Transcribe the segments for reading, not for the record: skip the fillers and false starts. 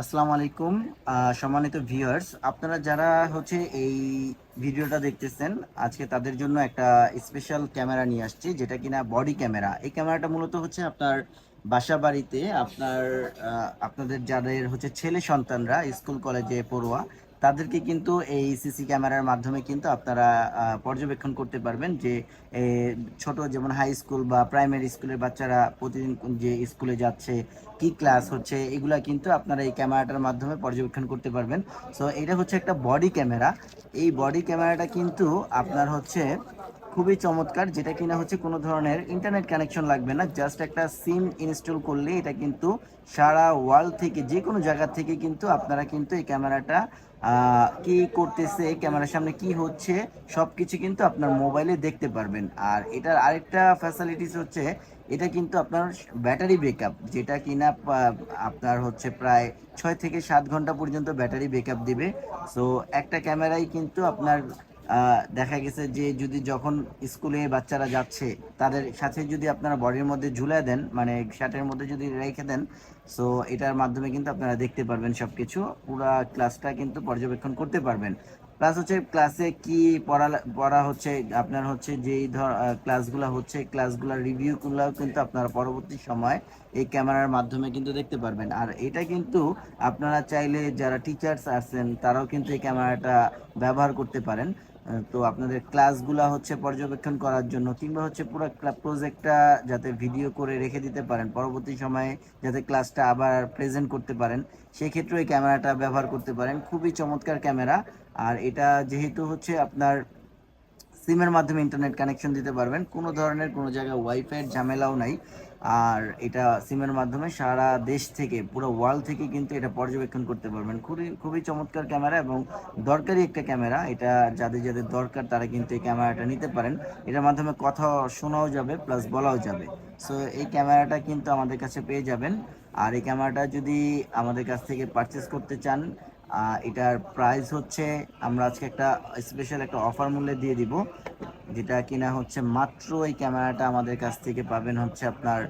আসসালামু আলাইকুম। সম্মানিত ভিউয়ার্স, আপনারা যারা হচ্ছে এই ভিডিওটা দেখতেছেন, আজকে তাদের জন্য একটা স্পেশাল ক্যামেরা নিয়ে আসছি, যেটা কিনা বডি ক্যামেরা। এই ক্যামেরাটা মূলত হচ্ছে আপনার বাসা বাড়িতে আপনাদের যাদের হচ্ছে ছেলে সন্তানরা স্কুল কলেজে পড়ুয়া, তাদেরকে কিন্তু এই সিসি ক্যামেরার মাধ্যমে কিন্তু আপনারা পর্যবেক্ষণ করতে পারবেন যে এ, ছোট যেমন হাই স্কুল বা প্রাইমারি স্কুলের বাচ্চারা প্রতিদিন যে স্কুলে যাচ্ছে, কি ক্লাস হচ্ছে, এগুলা কিন্তু আপনারা এই ক্যামেরাটার মাধ্যমে পর্যবেক্ষণ করতে পারবেন। সো এটা হচ্ছে একটা বডি ক্যামেরা। এই বডি ক্যামেরাটা কিন্তু আপনার হচ্ছে খুবই চমৎকার, যেটা কিনা হচ্ছে কোনো ধরনের ইন্টারনেট কানেকশন লাগবে না, জাস্ট একটা সিম ইনস্টল করলে এটা কিন্তু সারা ওয়ার্ল্ড থেকে যে কোনো জায়গা থেকে কিন্তু আপনারা কিন্তু এই ক্যামেরাটা কি করতেছে, ক্যামেরার সামনে কি হচ্ছে, সব কিছু কিন্তু আপনার মোবাইলে দেখতে পারবেন। আর এটার আরেকটা ফ্যাসিলিটিস হচ্ছে এটা কিন্তু আপনার ব্যাটারি ব্যাকআপ, যেটা কিনা আপনার হচ্ছে প্রায় 6 থেকে 7 ঘন্টা পর্যন্ত ব্যাটারি ব্যাকআপ দিবে। সো একটা ক্যামেরাই কিন্তু আপনার দেখা গেছে যে যদি যখন স্কুলে বাচ্চারা যাচ্ছে তাদের সাথে যদি আপনারা বডির মধ্যে ঝুলে দেন, মানে শার্টের মধ্যে যদি রেখে দেন, সো এটার মাধ্যমে কিন্তু আপনারা দেখতে পারবেন সবকিছু, পুরা ক্লাসটা কিন্তু পর্যবেক্ষণ করতে পারবেন। প্লাস হচ্ছে ক্লাসে কি পড়া পড়া হচ্ছে, আপনার হচ্ছে যেই ক্লাসগুলো হচ্ছে, ক্লাসগুলোর রিভিউগুলো কিন্তু আপনারা পরবর্তী সময় এই ক্যামেরার মাধ্যমে কিন্তু দেখতে পারবেন। আর এটা কিন্তু আপনারা চাইলে যারা টিচার্স আছেন তারাও কিন্তু এই ক্যামেরাটা ব্যবহার করতে পারেন। তো আপনাদের ক্লাসগুলা হচ্ছে পর্যবেক্ষণ করার জন্য, কিংবা হচ্ছে পুরো প্রজেক্টটা যাতে ভিডিও করে রেখে দিতে পারেন, পরবর্তী সময়ে যাতে ক্লাসটা আবার প্রেজেন্ট করতে পারেন, সেক্ষেত্রে এই ক্যামেরাটা ব্যবহার করতে পারেন। খুবই চমৎকার ক্যামেরা। আর এটা যেহেতু হচ্ছে আপনার সিমের মাধ্যমে ইন্টারনেট কানেকশন দিতে পারবেন, কোনো ধরনের কোনো জায়গায় ওয়াইফাইয়ের ঝামেলাও নাই। আর এটা সিমের মাধ্যমে সারা দেশ থেকে, পুরো ওয়ার্ল্ড থেকে কিন্তু এটা পর্যবেক্ষণ করতে পারবেন। খুবই খুবই চমৎকার ক্যামেরা এবং দরকারি একটা ক্যামেরা। এটা যাদের যাদের দরকার তারা কিন্তু এই ক্যামেরাটা নিতে পারেন। এটার মাধ্যমে কথা শোনাও যাবে, প্লাস বলাও যাবে। সো এই ক্যামেরাটা কিন্তু আমাদের কাছে পেয়ে যাবেন। আর এই ক্যামেরাটা যদি আমাদের কাছ থেকে পারচেস করতে চান, এটার প্রাইস হচ্ছে, আমরা আজকে একটা স্পেশাল একটা অফার মূল্যে দিয়ে দিব, যেটা কিনা হচ্ছে মাত্র এই ক্যামেরাটা আমাদের কাছ থেকে পাবেন হচ্ছে আপনার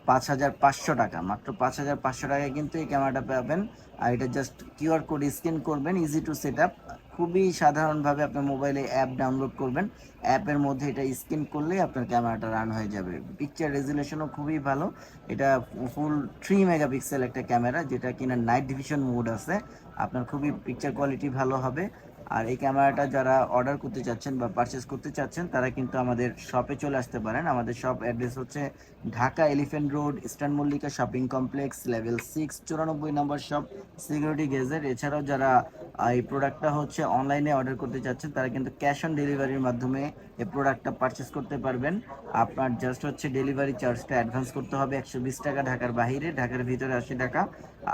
5,500 টাকা। মাত্র 5,500 টাকায় কিন্তু এই ক্যামেরাটা পাবেন। আর এটা জাস্ট কিউআর কোড স্ক্যান করবেন, ইজি টু সেট আপ। খুবই সাধারণভাবে আপনার মোবাইলে অ্যাপ ডাউনলোড করবেন, অ্যাপের মধ্যে এটা স্ক্যান করলেই আপনার ক্যামেরাটা রান হয়ে যাবে। পিকচার রেজুলেশনও খুবই ভালো। এটা ফুল 3 মেগাপিক্সেল একটা ক্যামেরা, যেটা কিনা নাইট ভিশন মোড আছে। আপনার খুবই পিকচার কোয়ালিটি ভালো হবে। আর এই ক্যামেরাটা যারা অর্ডার করতে চাচ্ছেন বা পারচেস করতে চাচ্ছেন, তারা কিন্তু আমাদের শপে চলে আসতে পারেন। আমাদের শপ অ্যাড্রেস হচ্ছে Dhaka elephant road, eastern Mallika shopping complex, level 6, 94 নম্বর শপ, সিকিউরিটি গেজেট। এছাড়াও যারা এই প্রোডাক্টটা হচ্ছে অনলাইনে অর্ডার করতে চাচ্ছেন, তারা কিন্তু ক্যাশ অন ডেলিভারির মাধ্যমে এই প্রোডাক্টটা পারচেস করতে পারবেন। আপনার জাস্ট হচ্ছে ডেলিভারি চার্জটা অ্যাডভান্স করতে হবে 120 টাকা ঢাকার বাইরে, ঢাকার ভিতরে 80 টাকা।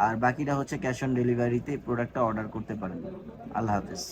আর বাকিটা হচ্ছে ক্যাশ অন ডেলিভারিতে এই প্রোডাক্টটা অর্ডার করতে পারেন। আল্লাহ হাফেজ।